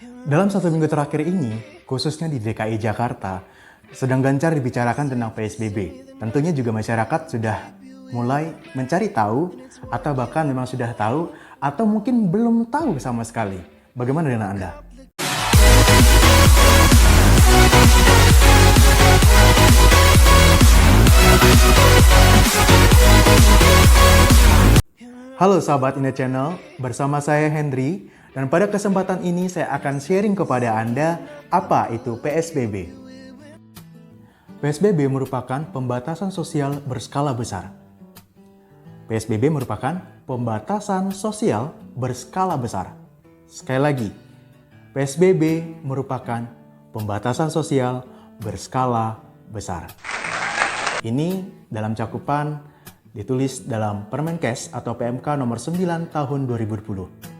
Dalam 1 minggu terakhir ini, khususnya di DKI Jakarta, sedang gencar dibicarakan tentang PSBB. Tentunya juga masyarakat sudah mulai mencari tahu, atau bahkan memang sudah tahu, atau mungkin belum tahu sama sekali. Bagaimana dengan Anda? Halo sahabat Indah Channel, bersama saya Henry, dan pada kesempatan ini saya akan sharing kepada Anda apa itu PSBB. PSBB merupakan pembatasan sosial berskala besar. PSBB merupakan pembatasan sosial berskala besar. Sekali lagi, PSBB merupakan pembatasan sosial berskala besar. Ini dalam cakupan ditulis dalam Permenkes atau PMK nomor 9 tahun 2020.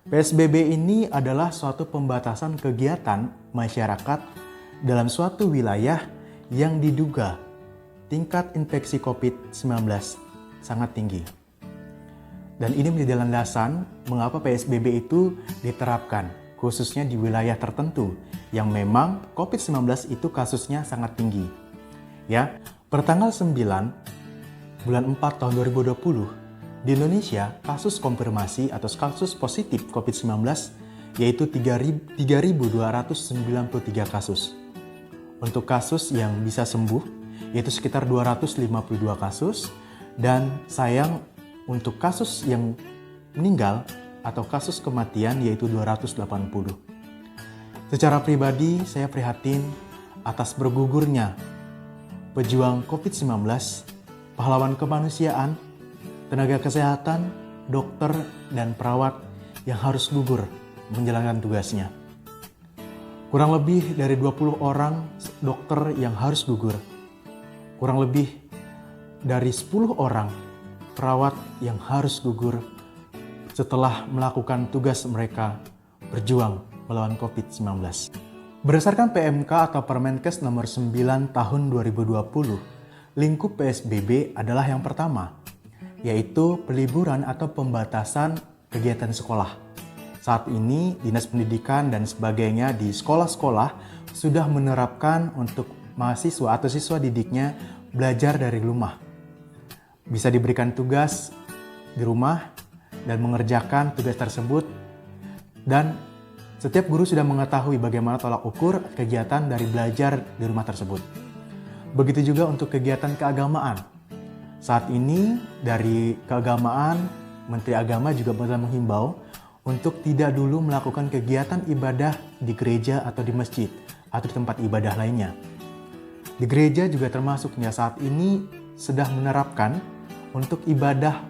PSBB ini adalah suatu pembatasan kegiatan masyarakat dalam suatu wilayah yang diduga tingkat infeksi COVID-19 sangat tinggi. Dan ini menjadi landasan mengapa PSBB itu diterapkan, khususnya di wilayah tertentu yang memang COVID-19 itu kasusnya sangat tinggi. Ya, pertanggal 9 bulan 4 tahun 2020, di Indonesia kasus konfirmasi atau kasus positif COVID-19 yaitu 3.293 kasus. Untuk kasus yang bisa sembuh yaitu sekitar 252 kasus, dan sayang untuk kasus yang meninggal atau kasus kematian yaitu 280. Secara pribadi saya prihatin atas bergugurnya pejuang COVID-19, pahlawan kemanusiaan, tenaga kesehatan, dokter, dan perawat yang harus gugur menjalankan tugasnya. Kurang lebih dari 20 orang dokter yang harus gugur. Kurang lebih dari 10 orang perawat yang harus gugur setelah melakukan tugas mereka berjuang melawan COVID-19. Berdasarkan PMK atau Permenkes nomor 9 tahun 2020, lingkup PSBB adalah yang pertama, yaitu peliburan atau pembatasan kegiatan sekolah. Saat ini, Dinas Pendidikan dan sebagainya di sekolah-sekolah sudah menerapkan untuk mahasiswa atau siswa didiknya belajar dari rumah. Bisa diberikan tugas di rumah dan mengerjakan tugas tersebut, dan setiap guru sudah mengetahui bagaimana tolak ukur kegiatan dari belajar di rumah tersebut. Begitu juga untuk kegiatan keagamaan. Saat ini dari keagamaan, Menteri Agama juga benar menghimbau untuk tidak dulu melakukan kegiatan ibadah di gereja atau di masjid atau di tempat ibadah lainnya. Di gereja juga termasuknya saat ini sudah menerapkan untuk ibadah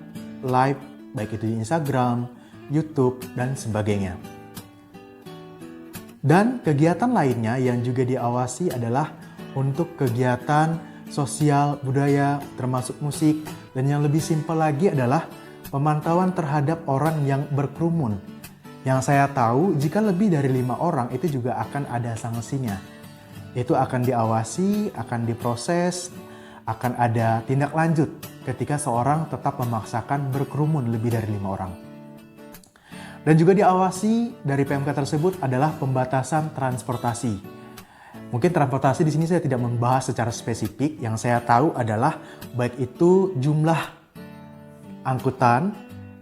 live, baik itu di Instagram, YouTube, dan sebagainya. Dan kegiatan lainnya yang juga diawasi adalah untuk kegiatan sosial budaya termasuk musik, dan yang lebih simpel lagi adalah pemantauan terhadap orang yang berkerumun. Yang saya tahu jika lebih dari 5 orang itu juga akan ada sanksinya. Itu akan diawasi, akan diproses, akan ada tindak lanjut ketika seorang tetap memaksakan berkerumun lebih dari 5 orang. Dan juga diawasi dari PMK tersebut adalah pembatasan transportasi. Mungkin transportasi di sini saya tidak membahas secara spesifik. Yang saya tahu adalah baik itu jumlah angkutan,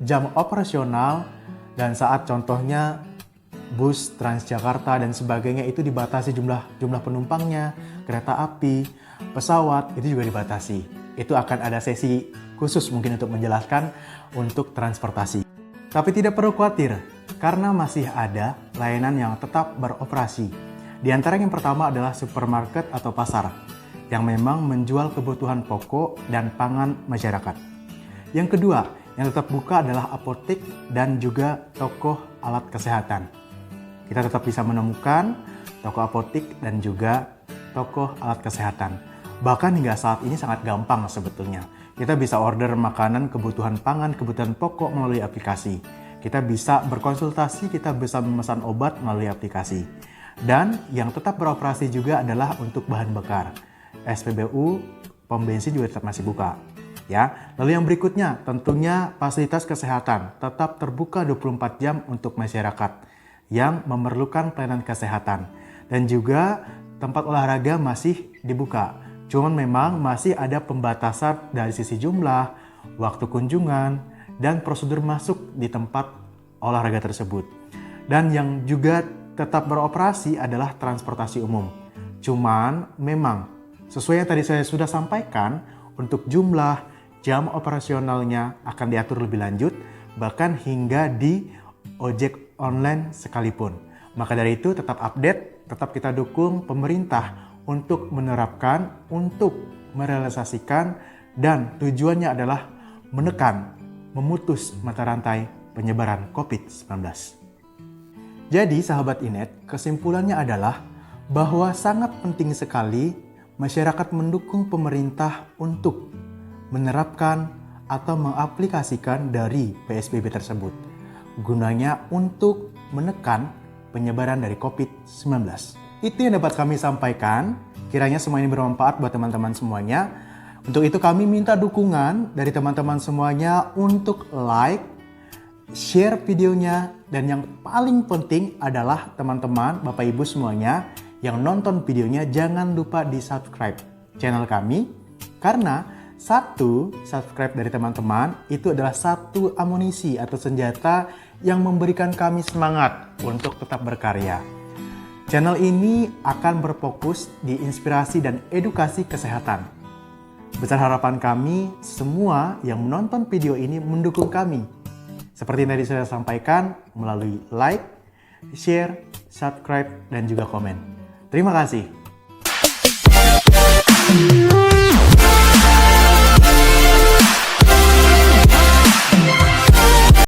jam operasional, dan saat contohnya bus Transjakarta dan sebagainya itu dibatasi jumlah penumpangnya, kereta api, pesawat itu juga dibatasi. Itu akan ada sesi khusus mungkin untuk menjelaskan untuk transportasi. Tapi tidak perlu khawatir, karena masih ada layanan yang tetap beroperasi. Di antara yang pertama adalah supermarket atau pasar, yang memang menjual kebutuhan pokok dan pangan masyarakat. Yang kedua, yang tetap buka adalah apotek dan juga toko alat kesehatan. Kita tetap bisa menemukan toko apotek dan juga toko alat kesehatan. Bahkan hingga saat ini sangat gampang sebetulnya. Kita bisa order makanan, kebutuhan pangan, kebutuhan pokok melalui aplikasi. Kita bisa berkonsultasi, kita bisa memesan obat melalui aplikasi. Dan yang tetap beroperasi juga adalah untuk bahan bakar. SPBU, pom bensin juga tetap masih buka. Ya, lalu yang berikutnya tentunya fasilitas kesehatan tetap terbuka 24 jam untuk masyarakat. yang memerlukan pelayanan kesehatan. Dan juga tempat olahraga masih dibuka. Cuman memang masih ada pembatasan dari sisi jumlah, waktu kunjungan, dan prosedur masuk di tempat olahraga tersebut. Dan yang juga tetap beroperasi adalah transportasi umum. Cuman memang sesuai yang tadi saya sudah sampaikan, untuk jumlah jam operasionalnya akan diatur lebih lanjut, bahkan hingga di ojek online sekalipun. Maka dari itu tetap update, tetap kita dukung pemerintah untuk menerapkan, untuk merealisasikan, dan tujuannya adalah menekan, memutus mata rantai penyebaran COVID-19. Jadi sahabat Inet, kesimpulannya adalah bahwa sangat penting sekali masyarakat mendukung pemerintah untuk menerapkan atau mengaplikasikan dari PSBB tersebut. Gunanya untuk menekan penyebaran dari COVID-19. Itu yang dapat kami sampaikan. Kiranya semua ini bermanfaat buat teman-teman semuanya. Untuk itu kami minta dukungan dari teman-teman semuanya untuk like, share videonya, dan yang paling penting adalah teman-teman, Bapak Ibu semuanya yang nonton videonya jangan lupa di subscribe channel kami, karena satu subscribe dari teman-teman itu adalah satu amunisi atau senjata yang memberikan kami semangat untuk tetap berkarya. Channel ini akan berfokus di inspirasi dan edukasi kesehatan. Besar harapan kami semua yang menonton video ini mendukung kami. Seperti yang tadi saya sampaikan melalui like, share, subscribe, dan juga komen. Terima kasih.